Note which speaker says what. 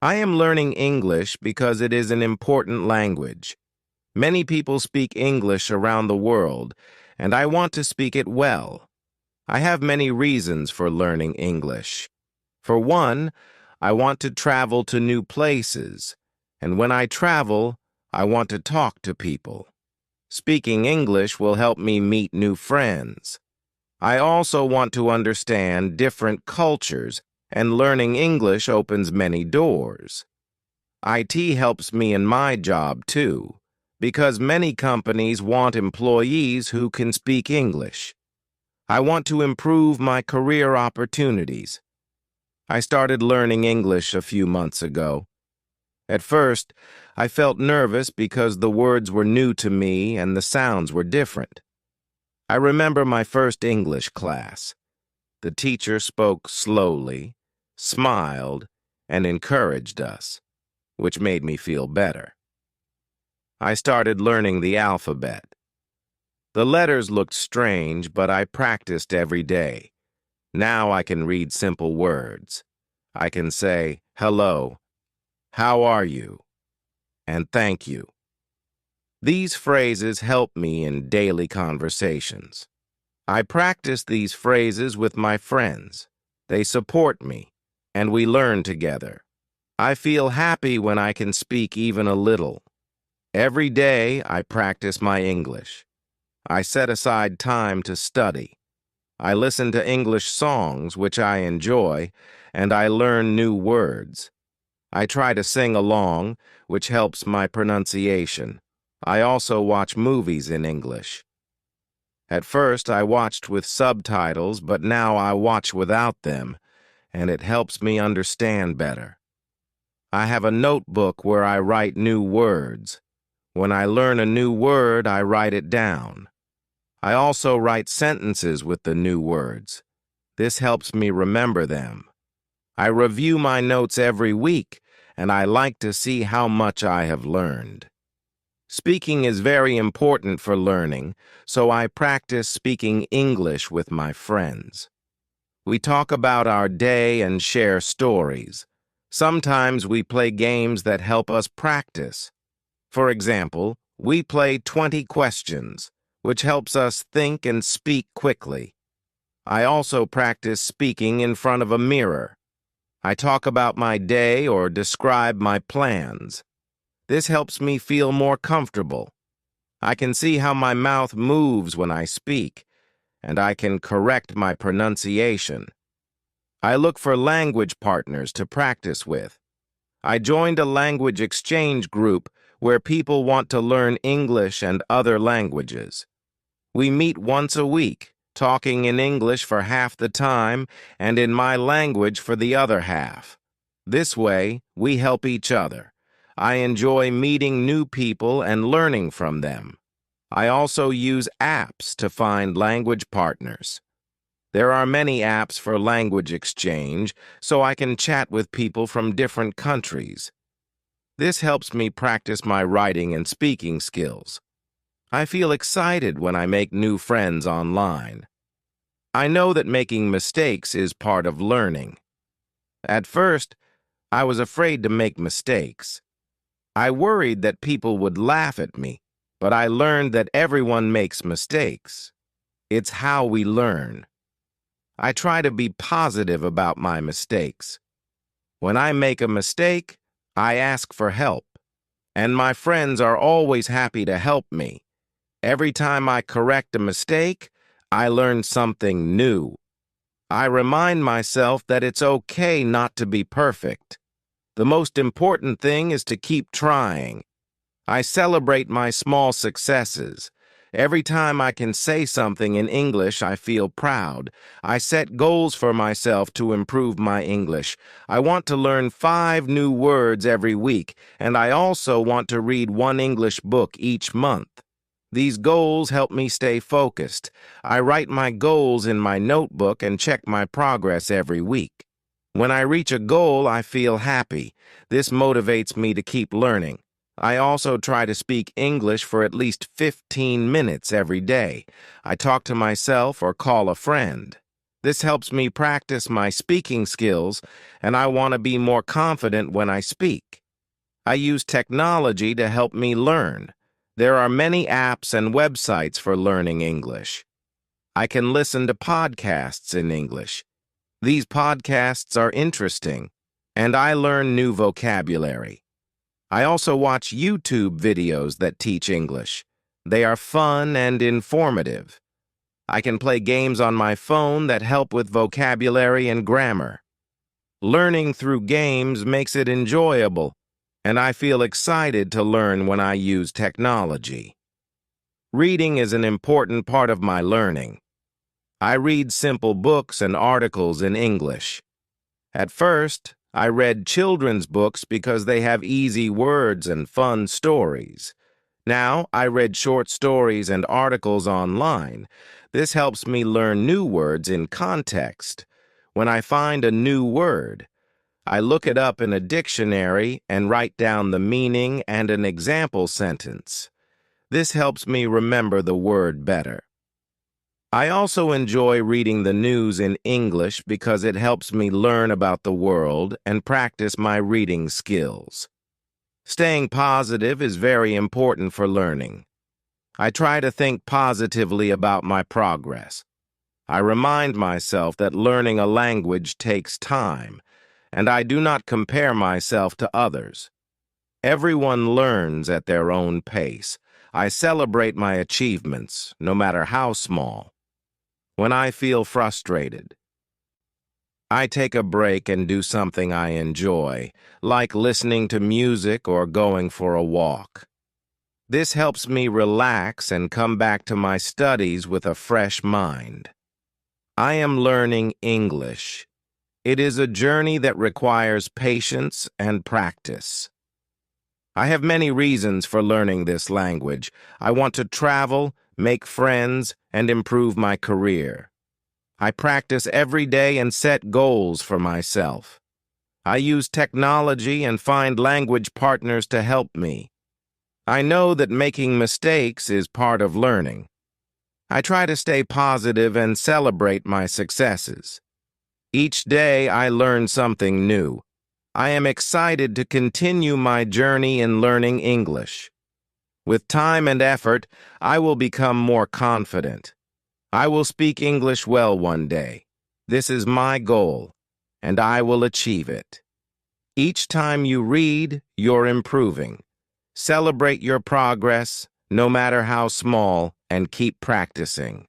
Speaker 1: I am learning English because it is an important language. Many people speak English around the world, and I want to speak it well. I have many reasons for learning English. For one, I want to travel to new places, and when I travel, I want to talk to people. Speaking English will help me meet new friends. I also want to understand different cultures, and learning English opens many doors. IT helps me in my job too, because many companies want employees who can speak English. I want to improve my career opportunities. I started learning English a few months ago. At first, I felt nervous because the words were new to me and the sounds were different. I remember my first English class. The teacher spoke slowly, smiled, and encouraged us, which made me feel better. I started learning the alphabet. The letters looked strange, but I practiced every day. Now I can read simple words. I can say, hello, how are you, and thank you. These phrases help me in daily conversations. I practice these phrases with my friends. They support me, and we learn together. I feel happy when I can speak even a little. Every day, I practice my English. I set aside time to study. I listen to English songs, which I enjoy, and I learn new words. I try to sing along, which helps my pronunciation. I also watch movies in English. At first, I watched with subtitles, but now I watch without them, and it helps me understand better. I have a notebook where I write new words. When I learn a new word, I write it down. I also write sentences with the new words. This helps me remember them. I review my notes every week, and I like to see how much I have learned. Speaking is very important for learning, so I practice speaking English with my friends. We talk about our day and share stories. Sometimes we play games that help us practice. For example, we play 20 questions, which helps us think and speak quickly. I also practice speaking in front of a mirror. I talk about my day or describe my plans. This helps me feel more comfortable. I can see how my mouth moves when I speak, and I can correct my pronunciation. I look for language partners to practice with. I joined a language exchange group where people want to learn English and other languages. We meet once a week, talking in English for half the time and in my language for the other half. This way, we help each other. I enjoy meeting new people and learning from them. I also use apps to find language partners. There are many apps for language exchange, so I can chat with people from different countries. This helps me practice my writing and speaking skills. I feel excited when I make new friends online. I know that making mistakes is part of learning. At first, I was afraid to make mistakes. I worried that people would laugh at me, but I learned that everyone makes mistakes. It's how we learn. I try to be positive about my mistakes. When I make a mistake, I ask for help, and my friends are always happy to help me. Every time I correct a mistake, I learn something new. I remind myself that it's okay not to be perfect. The most important thing is to keep trying. I celebrate my small successes. Every time I can say something in English, I feel proud. I set goals for myself to improve my English. I want to learn 5 new words every week, and I also want to read 1 English book each month. These goals help me stay focused. I write my goals in my notebook and check my progress every week. When I reach a goal, I feel happy. This motivates me to keep learning. I also try to speak English for at least 15 minutes every day. I talk to myself or call a friend. This helps me practice my speaking skills, and I want to be more confident when I speak. I use technology to help me learn. There are many apps and websites for learning English. I can listen to podcasts in English. These podcasts are interesting, and I learn new vocabulary. I also watch YouTube videos that teach English. They are fun and informative. I can play games on my phone that help with vocabulary and grammar. Learning through games makes it enjoyable, and I feel excited to learn when I use technology. Reading is an important part of my learning. I read simple books and articles in English. At first, I read children's books because they have easy words and fun stories. Now, I read short stories and articles online. This helps me learn new words in context. When I find a new word, I look it up in a dictionary and write down the meaning and an example sentence. This helps me remember the word better. I also enjoy reading the news in English because it helps me learn about the world and practice my reading skills. Staying positive is very important for learning. I try to think positively about my progress. I remind myself that learning a language takes time, and I do not compare myself to others. Everyone learns at their own pace. I celebrate my achievements, no matter how small. When I feel frustrated, I take a break and do something I enjoy, like listening to music or going for a walk. This helps me relax and come back to my studies with a fresh mind. I am learning English. It is a journey that requires patience and practice. I have many reasons for learning this language. I want to travel, make friends, and improve my career. I practice every day and set goals for myself. I use technology and find language partners to help me. I know that making mistakes is part of learning. I try to stay positive and celebrate my successes. Each day I learn something new. I am excited to continue my journey in learning English. With time and effort, I will become more confident. I will speak English well one day. This is my goal, and I will achieve it. Each time you read, you're improving. Celebrate your progress, no matter how small, and keep practicing.